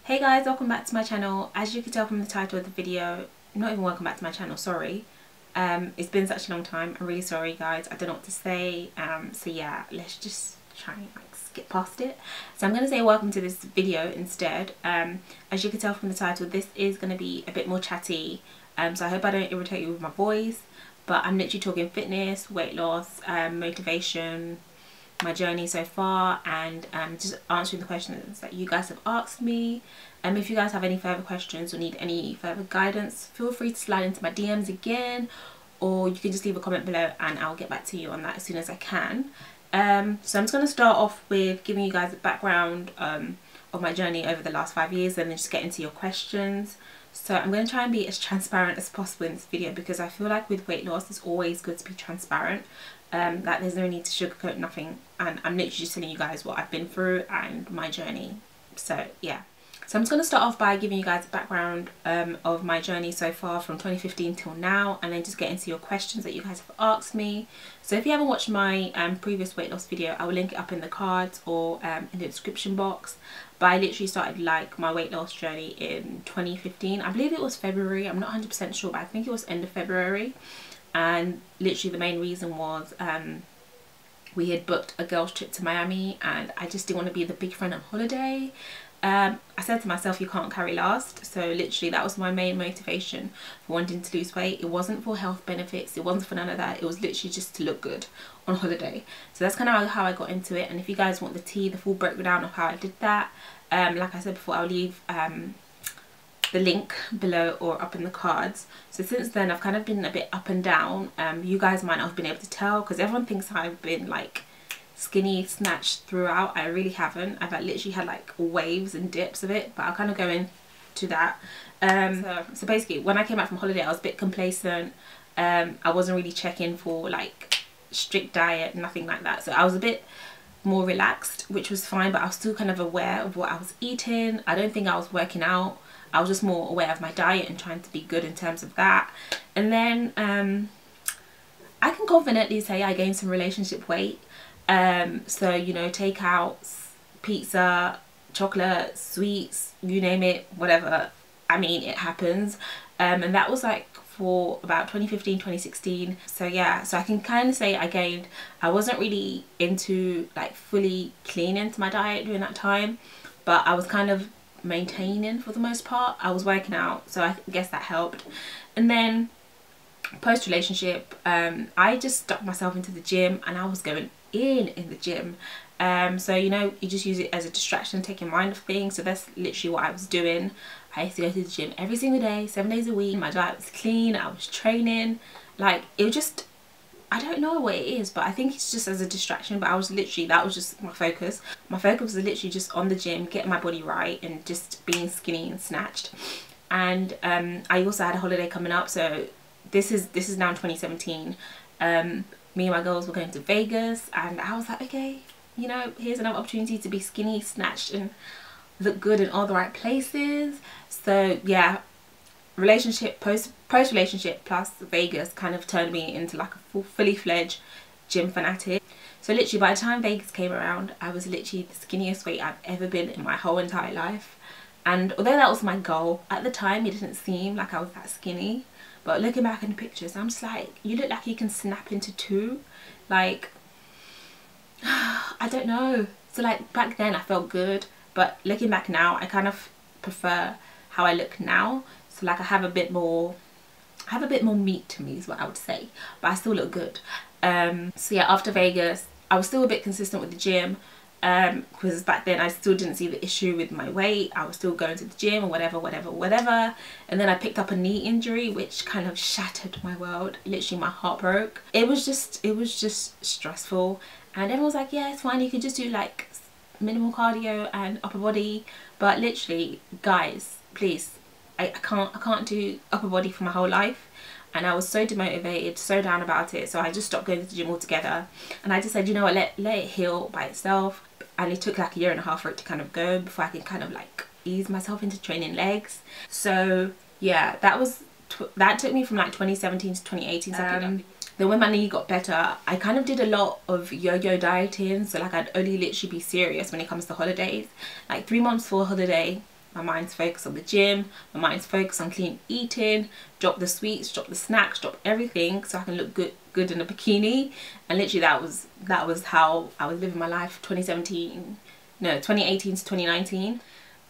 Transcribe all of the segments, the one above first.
Hey guys, welcome back to my channel. As you can tell from the title of the video, not even welcome back to my channel, sorry. It's been such a long time. I'm really sorry guys, I don't know what to say. So yeah, let's just try and like skip past it. So I'm going to say welcome to this video instead. As you can tell from the title, this is going to be a bit more chatty. So I hope I don't irritate you with my voice, but I'm literally talking fitness, weight loss, motivation, my journey so far, and just answering the questions that you guys have asked me. If you guys have any further questions or need any further guidance, feel free to slide into my DMs again, or you can just leave a comment below and I'll get back to you on that as soon as I can. So I'm just going to start off with giving you guys a background of my journey over the last 5 years, and then just get into your questions. So I'm going to try and be as transparent as possible in this video, because I feel like with weight loss it's always good to be transparent. That there's no need to sugarcoat nothing, and I'm literally just telling you guys what I've been through and my journey. So yeah, so I'm just going to start off by giving you guys a background of my journey so far from 2015 till now, and then just get into your questions that you guys have asked me. So if you haven't watched my previous weight loss video, I will link it up in the cards or in the description box. But I literally started like my weight loss journey in 2015. I believe it was February, I'm not 100% sure, but I think it was end of February. And literally the main reason was we had booked a girls trip to Miami, and I just didn't want to be the big friend on holiday. I said to myself, you can't carry last. So literally that was my main motivation for wanting to lose weight. It wasn't for health benefits, it wasn't for none of that. It was literally just to look good on holiday. So that's kind of how I got into it. And if you guys want the full breakdown of how I did that, like I said before, I'll leave the link below or up in the cards. So since then I've kind of been a bit up and down. You guys might not have been able to tell, because everyone thinks I've been like skinny snatched throughout. I really haven't. I've like literally had like waves and dips of it, but I'll kind of go into that. So basically when I came back from holiday I was a bit complacent. I wasn't really checking for like strict diet, nothing like that. So I was a bit more relaxed, which was fine, but I was still kind of aware of what I was eating. I don't think I was working out. I was just more aware of my diet and trying to be good in terms of that. And then I can confidently say I gained some relationship weight. So you know, takeouts, pizza, chocolate, sweets, you name it, whatever. I mean, it happens. And that was like for about 2015, 2016. So yeah, so I can kind of say I wasn't really into like fully clean into my diet during that time, but I was kind of maintaining for the most part. I was working out, so I guess that helped. And then post relationship, I just stuck myself into the gym, and I was going in the gym. So you know, you just use it as a distraction, take your mind off things. So that's literally what I was doing. I used to go to the gym every single day, 7 days a week. My diet was clean, I was training, like it was just, I don't know what it is, but I think it's just as a distraction. But I was literally, that was just my focus. My focus was literally just on the gym, getting my body right, and just being skinny and snatched. And I also had a holiday coming up. So this is now in 2017. Me and my girls were going to Vegas, and I was like, okay, you know, here's another opportunity to be skinny, snatched, and look good in all the right places. So yeah, relationship, post relationship plus Vegas kind of turned me into like a fully fledged gym fanatic. So literally by the time Vegas came around, I was literally the skinniest weight I've ever been in my whole entire life. And although that was my goal at the time, it didn't seem like I was that skinny. But looking back in the pictures, I'm just like, you look like you can snap into two. Like, I don't know. So like back then I felt good, but looking back now, I kind of prefer how I look now. So like I have a bit more meat to me is what I would say, but I still look good. So yeah, after Vegas I was still a bit consistent with the gym, because back then I still didn't see the issue with my weight. I was still going to the gym and whatever. And then I picked up a knee injury, which kind of shattered my world. Literally my heart broke. It was just stressful, and everyone was like, yeah, it's fine, you can just do like minimal cardio and upper body. But literally guys, please, I can't do upper body for my whole life. And I was so demotivated, so down about it, so I just stopped going to the gym altogether. And I just said, you know what, let it heal by itself. And it took like a year and a half for it to kind of go before I could kind of like ease myself into training legs. So yeah, that took me from like 2017 to 2018. Then when my knee got better, I kind of did a lot of yo-yo dieting. So like I'd only literally be serious when it comes to holidays. Like 3 months for a holiday, My mind's focused on the gym, my mind's focused on clean eating, drop the sweets, drop the snacks, drop everything so I can look good in a bikini. And literally that was how I was living my life 2018 to 2019.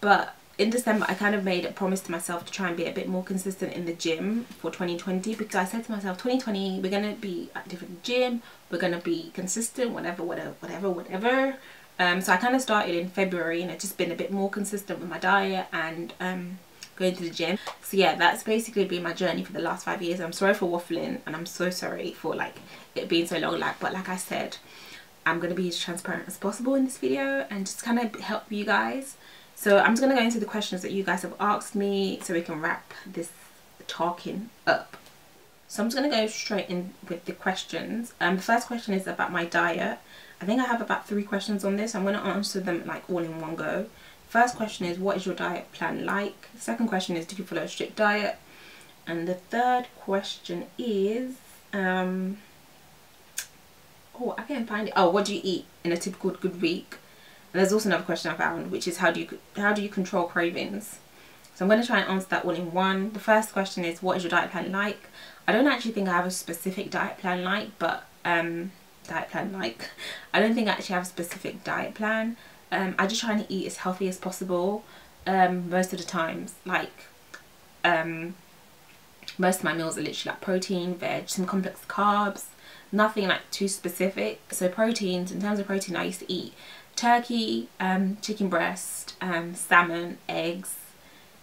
But in December I kind of made a promise to myself to try and be a bit more consistent in the gym for 2020, because I said to myself, 2020 we're gonna be active in the gym, we're gonna be consistent, whatever. So I kind of started in February, and I've just been a bit more consistent with my diet and going to the gym. So yeah, that's basically been my journey for the last 5 years. I'm sorry for waffling, and I'm so sorry for like it being so long, but like I said, I'm going to be as transparent as possible in this video and just kind of help you guys. So I'm just going to go into the questions that you guys have asked me so we can wrap this talking up. So I'm just going to go straight in with the questions. The first question is about my diet. I think I have about 3 questions on this. I'm going to answer them like all in one go. First question is, what is your diet plan like? The second question is, do you follow a strict diet? And the third question is, oh, I can't find it. Oh, what do you eat in a typical good week? And there's also another question I found, which is, how do you control cravings? So I'm going to try and answer that all in one. The first question is, what is your diet plan like? I don't actually think I have a specific diet plan like, but I don't think I actually have a specific diet plan. I just try to eat as healthy as possible most of the times. Like most of my meals are literally like protein, veg, some complex carbs, nothing like too specific. So proteins, in terms of protein, I used to eat turkey, chicken breast, salmon, eggs.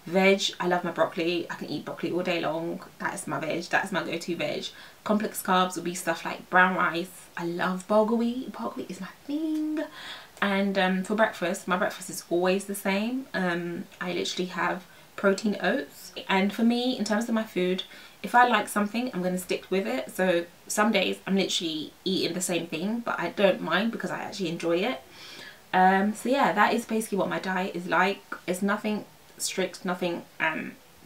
Veg, I love my broccoli. I can eat broccoli all day long. That is my veg. That's my go-to veg. Complex carbs will be stuff like brown rice. I love bulgur wheat. Bulgur wheat is my thing. And for breakfast, my breakfast is always the same. I literally have protein oats. And for me, in terms of my food, if I like something, I'm going to stick with it. So some days I'm literally eating the same thing, but I don't mind because I actually enjoy it. So yeah, that is basically what my diet is like. It's nothing strict, nothing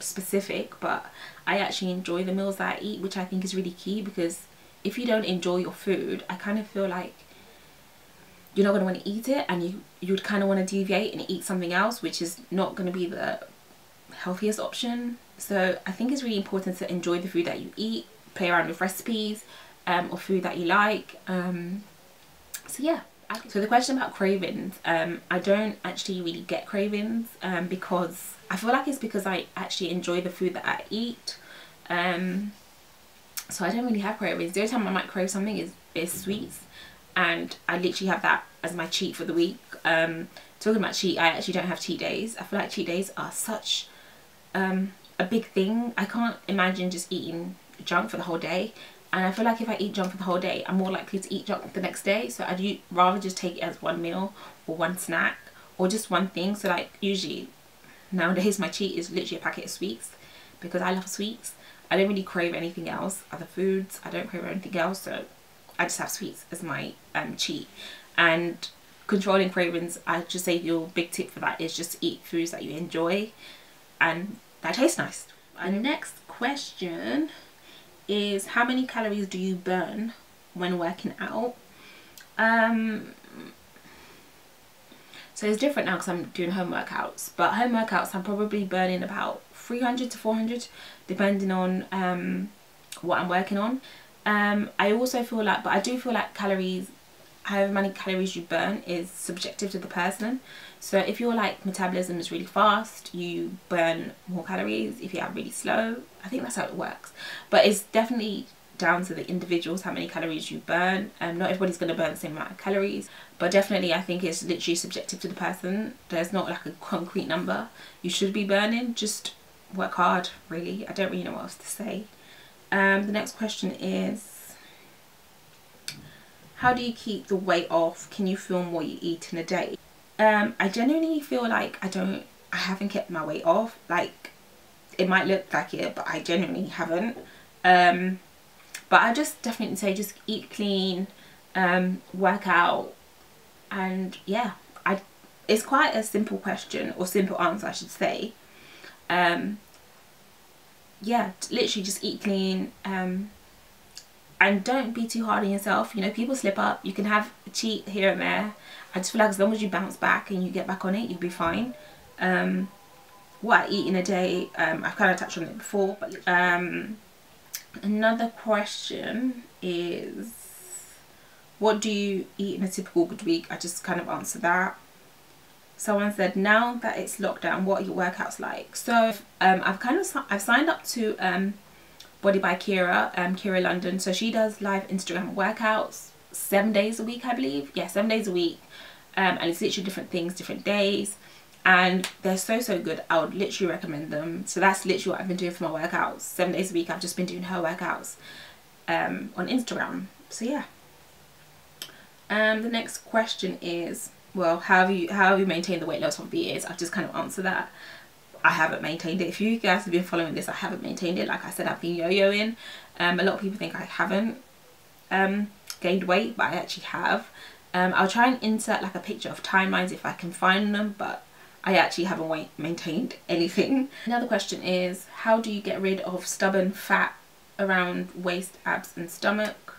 specific, but I actually enjoy the meals that I eat, which I think is really key, because if you don't enjoy your food, I kind of feel like you're not going to want to eat it, and you would kind of want to deviate and eat something else, which is not going to be the healthiest option. So I think it's really important to enjoy the food that you eat, play around with recipes or food that you like. So yeah. So the question about cravings, I don't actually really get cravings because I feel like it's because I actually enjoy the food that I eat. So I don't really have cravings. The only time I might crave something is sweets, and I literally have that as my cheat for the week. Talking about cheat, I actually don't have cheat days. I feel like cheat days are such a big thing. I can't imagine just eating junk for the whole day. And I feel like if I eat junk for the whole day, I'm more likely to eat junk the next day. So I'd rather just take it as one meal or one snack or just one thing. So like usually nowadays my cheat is literally a packet of sweets, because I love sweets. I don't really crave anything else, other foods. I don't crave anything else. So I just have sweets as my cheat. And controlling cravings, I just say your big tip for that is just eat foods that you enjoy and that taste nice. And the next question is, how many calories do you burn when working out? So it's different now because I'm doing home workouts, but home workouts I'm probably burning about 300 to 400 depending on what I'm working on. I also feel like, but I do feel like calories, however many calories you burn is subjective to the person. So if your like metabolism is really fast, you burn more calories. If you are really slow, I think that's how it works. But it's definitely down to the individuals how many calories you burn. Not everybody's going to burn the same amount of calories, but definitely I think it's literally subjective to the person. There's not like a concrete number you should be burning. Just work hard, really. I don't really know what else to say. The next question is, how do you keep the weight off? Can you film what you eat in a day? I genuinely feel like I haven't kept my weight off. Like, it might look like it, but I genuinely haven't. But I just definitely say just eat clean, work out, and yeah, it's quite a simple question, or simple answer I should say. Yeah, literally just eat clean, and don't be too hard on yourself. You know, people slip up. You can have a cheat here and there. I just feel like as long as you bounce back and you get back on it, you'll be fine. what I eat in a day. I've kind of touched on it before, but another question is, what do you eat in a typical good week? I just kind of answered that. Someone said, now that it's lockdown, what are your workouts like? So I've signed up to Body by Kira, Kira London. So she does live Instagram workouts 7 days a week, I believe. Yeah, 7 days a week. And it's literally different things, different days. And they're so good. I would literally recommend them. So that's literally what I've been doing for my workouts. 7 days a week, I've just been doing her workouts on Instagram. So yeah. The next question is, well, how have you maintained the weight loss over the years? I've just kind of answered that. I haven't maintained it. If you guys have been following this, I haven't maintained it. Like I said, I've been yo-yoing. A lot of people think I haven't gained weight, but I actually have. I'll try and insert like a picture of timelines if I can find them, but I actually haven't maintained anything. Another question is, how do you get rid of stubborn fat around waist, abs and stomach?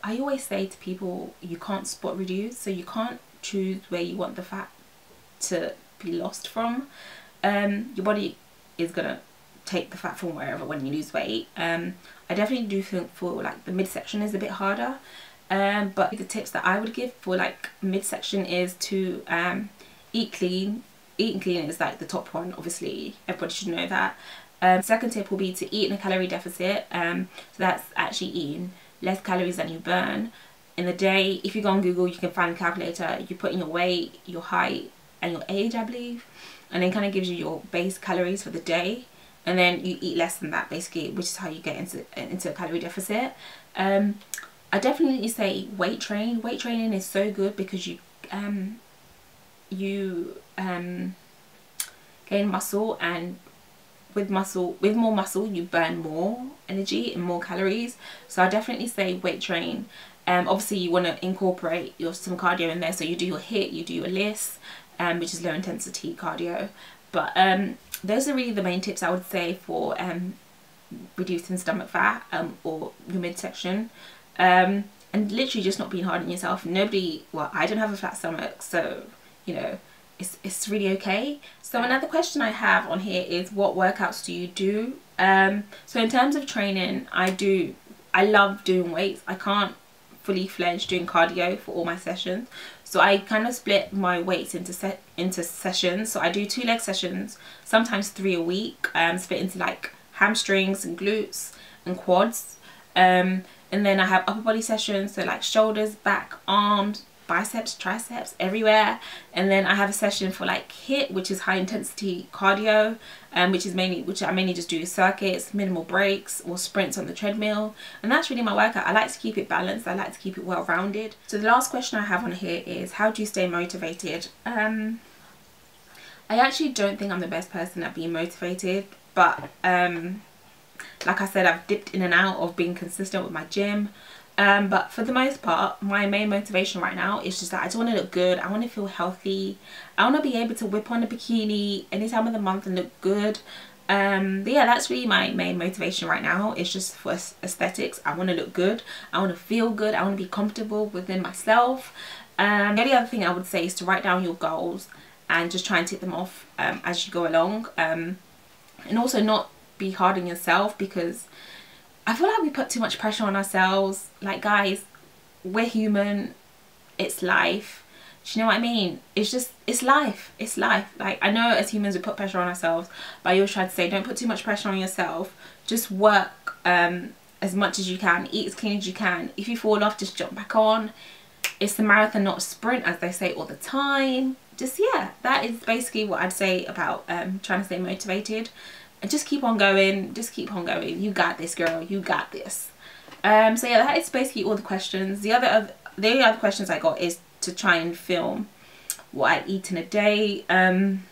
I always say to people, you can't spot reduce, so you can't choose where you want the fat to be lost from. Your body is gonna take the fat from wherever when you lose weight. I definitely do think for like the midsection is a bit harder, but the tips that I would give for like midsection is to eat clean. Eating clean is like the top one, obviously everybody should know that. Second tip will be to eat in a calorie deficit. So that's actually eating less calories than you burn in the day. If you go on Google, you can find a calculator, you put in your weight, your height and your age, I believe, and then kind of gives you your base calories for the day, and then you eat less than that basically, which is how you get into a calorie deficit. I definitely say weight train. Weight training is so good because you gain muscle, and with more muscle you burn more energy and more calories. So I definitely say weight train. Obviously you want to incorporate some cardio in there, so you do your HIIT, you do your LISS, which is low intensity cardio. But those are really the main tips I would say for reducing stomach fat or your midsection. And literally just not being hard on yourself. Nobody, well, I don't have a flat stomach, so you know, it's really okay. So another question I have on here is, what workouts do you do? So in terms of training, I love doing weights. I can't fully fledged doing cardio for all my sessions, so I kind of split my weights into sessions. So I do 2 leg sessions, sometimes 3 a week, split into like hamstrings and glutes and quads, and then I have upper body sessions, so like shoulders, back, arms, biceps, triceps, everywhere. And then I have a session for like HIIT, which is high intensity cardio, which I mainly just do circuits, minimal breaks or sprints on the treadmill. And that's really my workout. I like to keep it balanced. I like to keep it well rounded. So the last question I have on here is, how do you stay motivated? I actually don't think I'm the best person at being motivated, but like I said, I've dipped in and out of being consistent with my gym. But for the most part, my main motivation right now is just that I just want to look good. I want to feel healthy. I want to be able to whip on a bikini any time of the month and look good. But yeah, that's really my main motivation right now. It's just for aesthetics. I want to look good. I want to feel good. I want to be comfortable within myself. The only other thing I would say is to write down your goals and just try and tick them off as you go along. And also not be hard on yourself, because I feel like we put too much pressure on ourselves. Like, guys, we're human. It's life. Do you know what I mean? It's life. It's life. Like, I know as humans we put pressure on ourselves, but I always try to say, don't put too much pressure on yourself. Just work as much as you can. Eat as clean as you can. If you fall off, just jump back on. It's the marathon, not a sprint, as they say all the time. Just, yeah, that is basically what I'd say about trying to stay motivated. And just keep on going. Just keep on going. You got this, girl. You got this. So yeah, that is basically all the questions. The only other questions I got is to try and film what I eat in a day. I'm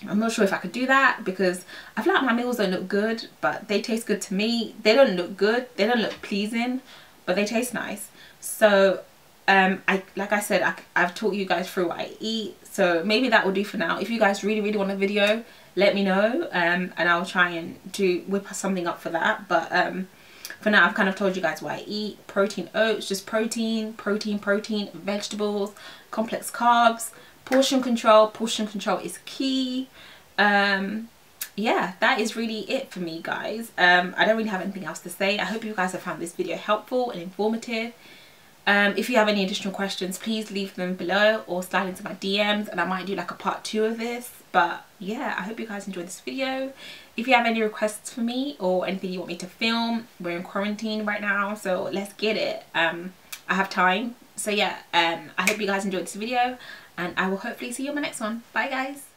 not sure if I could do that, because I feel like my meals don't look good, but they taste good to me. They don't look good. They don't look pleasing, but they taste nice. So like I said, I've taught you guys through what I eat. So maybe that will do for now. If you guys really want a video, let me know, and I'll try and whip something up for that. But for now, I've kind of told you guys what I eat. Protein oats, just protein, vegetables, complex carbs, Portion control is key. Yeah, that is really it for me, guys. I don't really have anything else to say. I hope you guys have found this video helpful and informative. If you have any additional questions, please leave them below or slide into my DMs, and I might do like a part 2 of this. But yeah, I hope you guys enjoyed this video. If you have any requests for me or anything you want me to film, we're in quarantine right now, so let's get it. I have time. So yeah, I hope you guys enjoyed this video, and I will hopefully see you on my next one. Bye guys.